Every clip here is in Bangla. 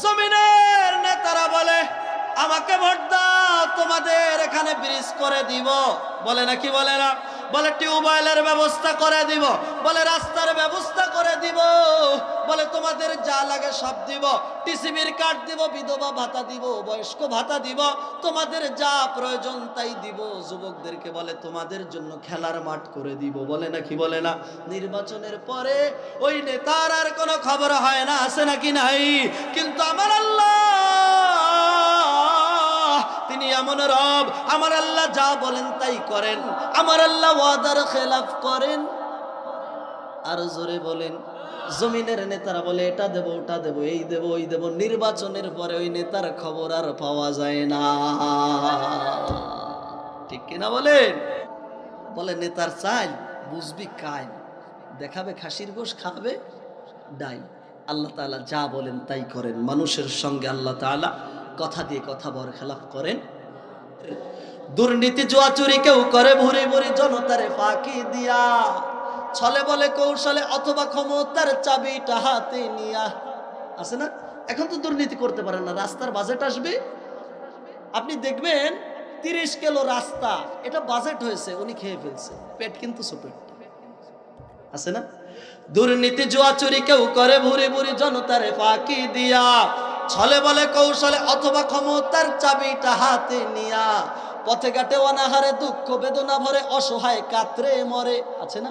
জমিনের নেতারা বলে আমাকে ভোট দাও, তোমাদের এখানে ব্রিজ করে দিব। বলে নাকি বলে না? বলে টিউবওয়েলের ব্যবস্থা করে দিব, বলে রাস্তার ব্যবস্থা করে দিব, বলে তোমাদের যা লাগে সব দিব, টিসিবির কার্ড দিব, বিধবা ভাতা দিব, বয়স্ক ভাতা দিব, তোমাদের যা প্রয়োজন তাই দিব। যুবকদেরকে বলে তোমাদের জন্য খেলার মাঠ করে দিব। বলে নাকি বলে না? নির্বাচনের পরে ওই নেতার আর কোনো খবর হয় না, আছে নাকি নাই? কিন্তু আমার আল্লাহ তিনি এমন রব, আমার আল্লাহ যা বলেন তাই করেন, আমার আল্লাহ ওয়াদার খেলাফ করেন। আর জোরে বলেন। জমিনের নেতারা বলে এটা দেব, ওটা দেব, এই দেব, ওই দেব। নির্বাচনের পরে ওই নেতার খবর আর পাওয়া যায় না। ঠিক কিনা বলেন? বলে নেতার চাল বুঝবি কাল, দেখাবে খাসির গোশ, খাবে ডাই। আল্লাহ তাআলা যা বলেন তাই করেন। মানুষের সঙ্গে আল্লাহ তাআলা কথা দিয়ে কথা বরখেলাফ করেন। দুর্নীতি জুয়া চুরি কেউ করে ভুরি ভুরি জনতারে ফাঁকি দিয়া, ছলে বলে কৌশলে অথবা ক্ষমতার চাবিটা হাতে নিয়া। আছে না? এখন তো দুর্নীতি করতে পারেন না, রাস্তার বাজেট আসবে, আপনি দেখবেন 30 কিলো রাস্তা, এটা বাজেট হয়েছে, উনি খেয়ে ফেলছে, পেট কিন্তু সুপেট। আছে না? দুর্নীতি জুয়া চুরি কেউ করে ভুরি ভুরি জনতারে ফাঁকি দিয়া, ছলে বলে কৌশলে অথবা ক্ষমতার চাবিটা হাতে নিয়া, পথে ঘাটে অনাহারে দুঃখ বেদনা ভরে অসহায় কাতরে মরে। আছে না?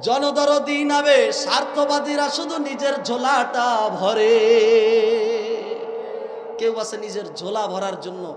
জনদরদি নাবে স্বার্থবাদীরা শুধু নিজের ঝোলাটা ভরে। কেউ আছে নিজের ঝোলা ভরার জন্য